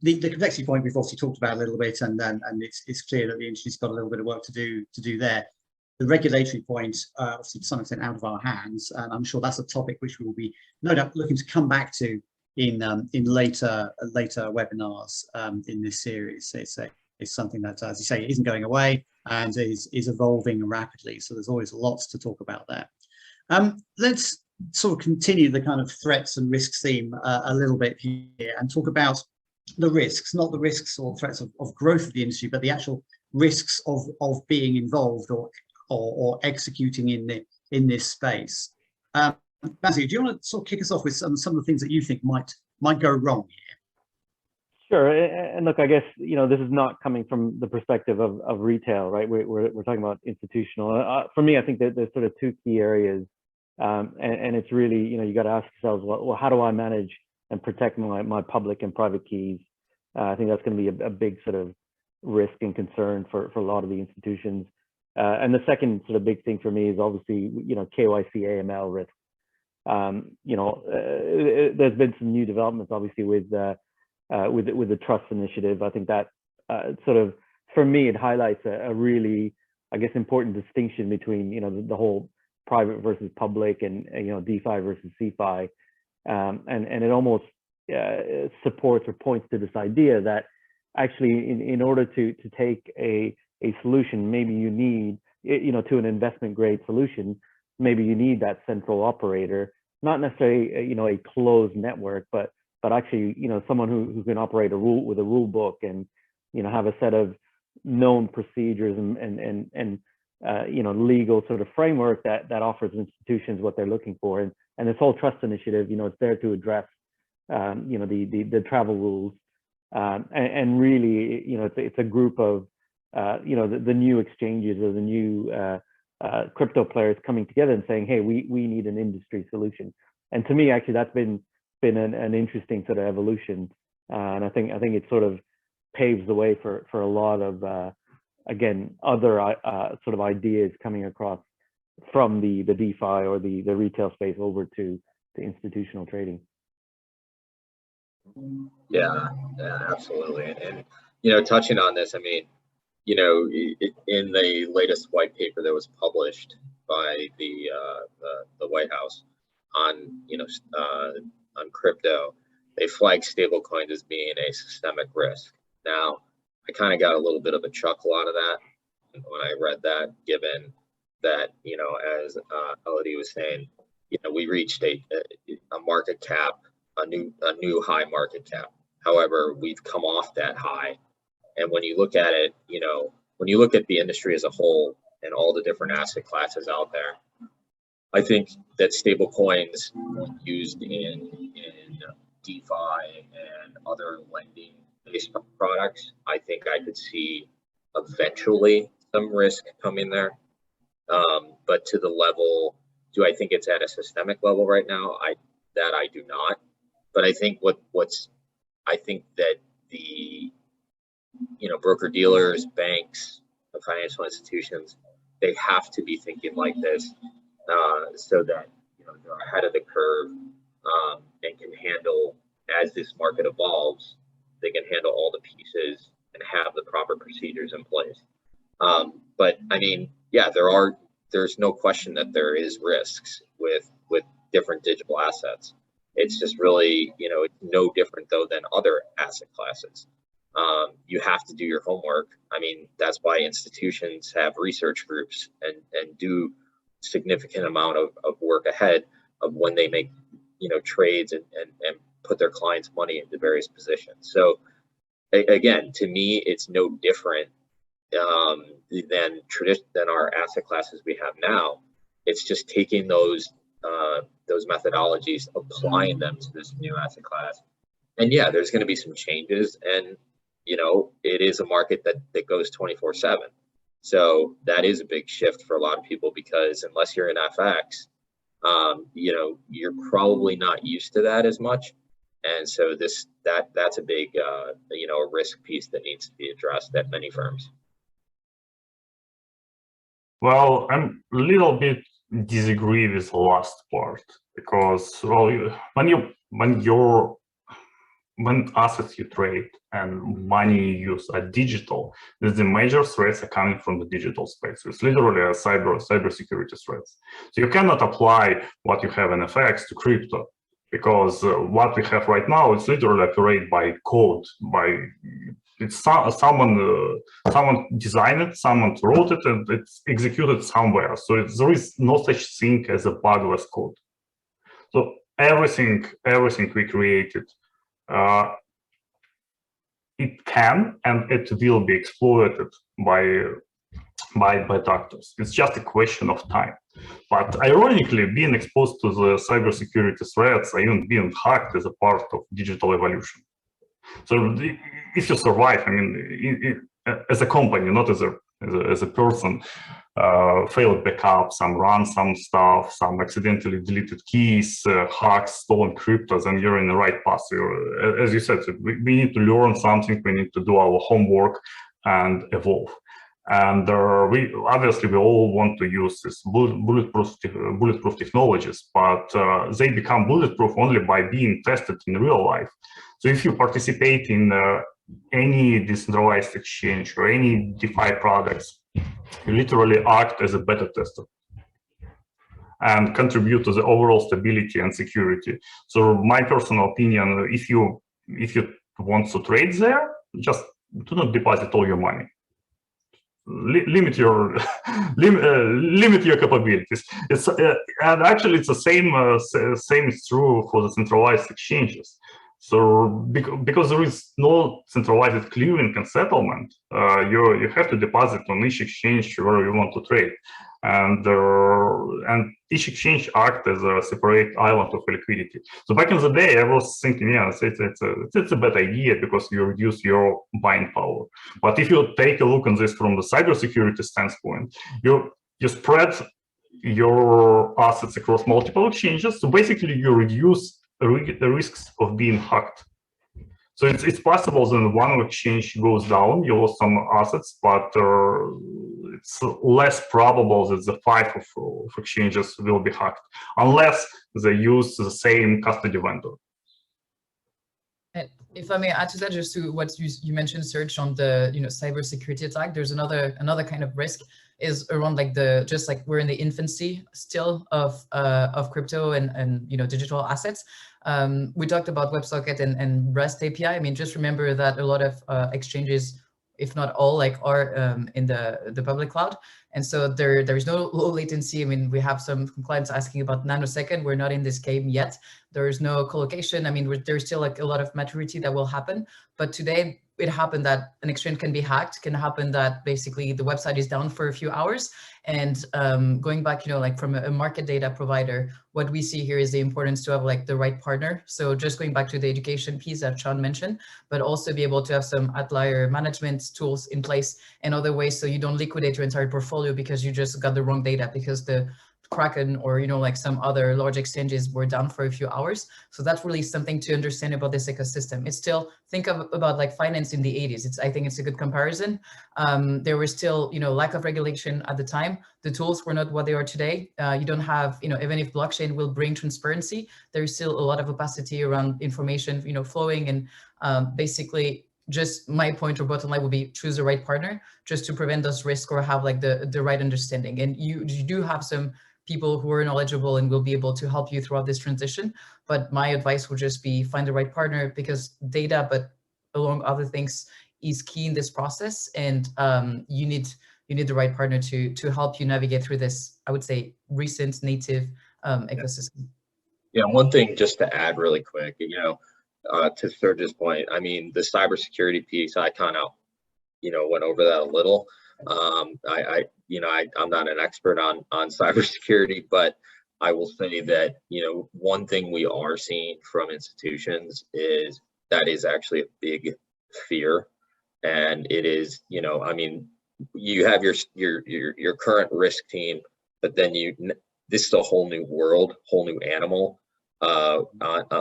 complexity point we've obviously talked about a little bit, and it's clear that the industry's got a little bit of work to do there. The regulatory point, obviously, to some extent, out of our hands, and I'm sure that's a topic which we will be no doubt looking to come back to in later webinars in this series. It's something that, as you say, isn't going away and is evolving rapidly. So there's always lots to talk about there. Let's sort of continue the kind of threats and risks theme a little bit here and talk about the risks, not the risks or threats of growth of the industry, but the actual risks of being involved or executing in this space. Basil, do you want to sort of kick us off with some of the things that you think might go wrong here? Sure, and look, I guess, this is not coming from the perspective of retail, right? We're talking about institutional. For me, I think that there's sort of two key areas, and it's really, you got to ask yourselves, well, how do I manage and protect my public and private keys? I think that's going to be a big sort of risk and concern for a lot of the institutions. And the second sort of big thing for me is obviously, KYC AML risk. There's been some new developments, obviously, with the trust initiative. I think that sort of, for me, it highlights a really, I guess, important distinction between, the whole private versus public and, DeFi versus CeFi. And it almost supports or points to this idea that actually in order to take a solution, maybe you need, to an investment grade solution, maybe you need that central operator, not necessarily, a closed network, but actually, someone who can operate with a rule book and, have a set of known procedures and legal sort of framework that offers institutions what they're looking for. And this whole trust initiative, it's there to address, the travel rules. And really, it's a group of, the new exchanges or the new crypto players coming together and saying, hey, we need an industry solution. And to me, actually, that's been an interesting sort of evolution. And I think it sort of paves the way for a lot of, again, other sort of ideas coming across from the DeFi or the retail space over to institutional trading. Yeah, yeah, absolutely. And touching on this, I mean, in the latest white paper that was published by the White House on on crypto, they flagged stablecoins as being a systemic risk. Now, I kind of got a little bit of a chuckle out of that when I read that, given that as Elodie was saying, we reached a market cap, a new high market cap. However, we've come off that high, and when you look at it, when you look at the industry as a whole and all the different asset classes out there, I think that stable coins used in DeFi and other lending based products, I think I could see eventually some risk coming there. But to the level, do I think it's at a systemic level right now? I do not. But I think I think that the broker dealers, banks, financial institutions, they have to be thinking like this, so that they're ahead of the curve, and can handle, as this market evolves, they can handle all the pieces and have the proper procedures in place. But I mean, yeah, there's no question that there is risks with different digital assets. It's just really, it's no different though than other asset classes. You have to do your homework. I mean, that's why institutions have research groups and do significant amount of work ahead of when they make, trades and put their clients' money into various positions. So again, to me, it's no different than our asset classes we have now. It's just taking those methodologies, applying them to this new asset class. And yeah, there's going to be some changes, and it is a market that goes 24/7. So that is a big shift for a lot of people, because unless you're in FX, you're probably not used to that as much. And so that's a big a risk piece that needs to be addressed at many firms. Well, I'm a little bit disagree with the last part, because when assets you trade and money you use are digital, the major threats are coming from the digital space. It's literally a cyber security threats. So you cannot apply what you have in FX to crypto, because what we have right now is literally operated by code. It's someone designed it, someone wrote it, and it's executed somewhere. So there is no such thing as a bugless code. So everything we created, it can and it will be exploited by bad actors. It's just a question of time. But ironically, being exposed to the cybersecurity threats, even being hacked, is a part of digital evolution. So if you survive, I mean, as a company, not as a person, failed backup, some run some stuff, some accidentally deleted keys, hacks, stolen cryptos, and you're in the right path. So, as you said, we need to learn something, we need to do our homework and evolve. And we all want to use this bulletproof technologies, but they become bulletproof only by being tested in real life. So if you participate in any decentralized exchange or any DeFi products, you literally act as a beta tester and contribute to the overall stability and security. So my personal opinion, if you want to trade there, just do not deposit all your money. Limit your limit your capabilities. It's and actually it's the same is true for the centralized exchanges. So because there is no centralized clearing and settlement, you have to deposit on each exchange where you want to trade, and each exchange acts as a separate island of liquidity. So back in the day, I was thinking, yeah, it's a bad idea because you reduce your buying power. But if you take a look on this from the cybersecurity standpoint, you spread your assets across multiple exchanges. So basically, you reduce the risks of being hacked. So it's possible that one exchange goes down, you lose some assets, but it's less probable that the 5 of exchanges will be hacked, unless they use the same custody vendor. And if I may add to that, just to what you mentioned, Serge, on the cybersecurity attack, there's another kind of risk is around like just like we're in the infancy still of crypto and digital assets. We talked about WebSocket and REST API. I mean, just remember that a lot of exchanges, if not all, like are in the public cloud. And so there's no low latency. I mean, we have some clients asking about nanosecond. We're not in this game yet. There's no collocation. I mean, there's still like a lot of maturity that will happen. But today it happened that an exchange can be hacked, can happen that basically the website is down for a few hours. And going back, like from a market data provider, what we see here is the importance to have like the right partner. So just going back to the education piece that Sean mentioned, but also be able to have some outlier management tools in place and other ways so you don't liquidate your entire portfolio because you just got the wrong data because the Kraken or like some other large exchanges were down for a few hours. So that's really something to understand about this ecosystem. It's still, think about like finance in the 80s. I think it's a good comparison. There was still lack of regulation at the time. The tools were not what they are today. You don't have even if blockchain will bring transparency, there's still a lot of opacity around information flowing, and basically just my point or bottom line would be choose the right partner just to prevent those risks or have like the right understanding. And you do have some people who are knowledgeable and will be able to help you throughout this transition. But my advice would just be find the right partner, because data, but along other things, is key in this process. And you need the right partner to help you navigate through this, I would say, recent native ecosystem. Yeah, one thing just to add really quick, to Serge's point, I mean, the cybersecurity piece, I kind of, went over that a little. I'm not an expert on cybersecurity, but I will say that, one thing we are seeing from institutions is that is actually a big fear. And it is, I mean, you have your current risk team, but then this is a whole new world, whole new animal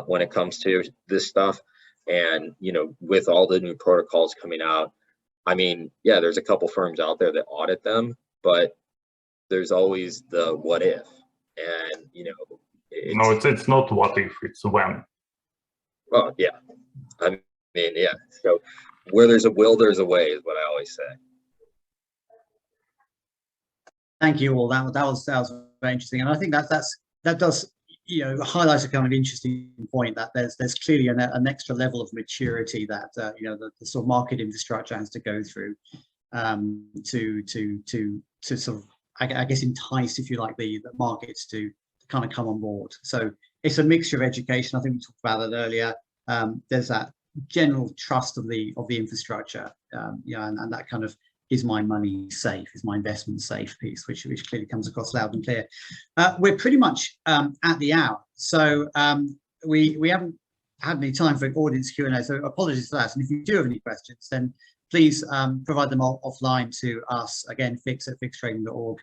when it comes to this stuff. And, with all the new protocols coming out, I mean, yeah, there's a couple firms out there that audit them, but there's always the what if, and no, it's not what if, it's when. Well, yeah, I mean, yeah. So where there's a will, there's a way, is what I always say. Thank you all. That was very interesting, and I think that does highlight a kind of interesting point that there's clearly an extra level of maturity that the sort of market infrastructure has to go through to sort of I guess entice, if you like, the markets to kind of come on board. So it's a mixture of education. I think we talked about that earlier. There's that general trust of the infrastructure, and that kind of is my money safe, is my investment safe piece, which clearly comes across loud and clear. We're pretty much at the hour, so we haven't had any time for audience Q&A, so apologies for that. And if you do have any questions, then please provide them offline to us, again, fix@fixtrading.org,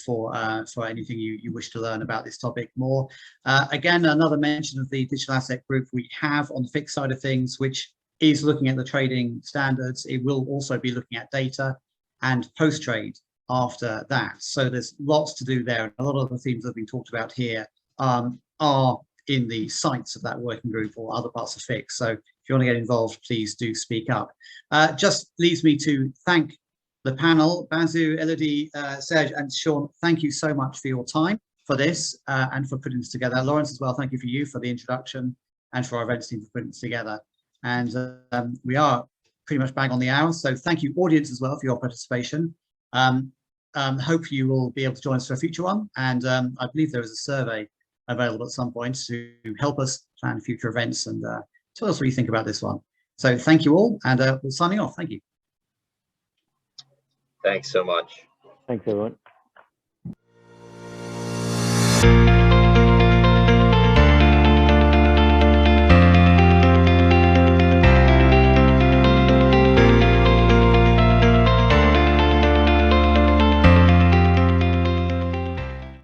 for anything you wish to learn about this topic more. Again, another mention of the digital asset group we have on the Fix side of things, which is looking at the trading standards. It will also be looking at data and post-trade after that. So there's lots to do there. A lot of the themes that have been talked about here are in the sites of that working group or other parts of Fix. So if you want to get involved, please do speak up. Just leaves me to thank the panel. Basu, Elodie, Serge and Sean, thank you so much for your time for this and for putting this together. Lawrence as well, thank you for the introduction, and for our events team for putting this together. And we are pretty much bang on the hour. So thank you, audience, as well, for your participation. Hope you will be able to join us for a future one. And I believe there is a survey available at some point to help us plan future events and tell us what you think about this one. So thank you all, and we're signing off. Thank you. Thanks so much. Thanks, everyone.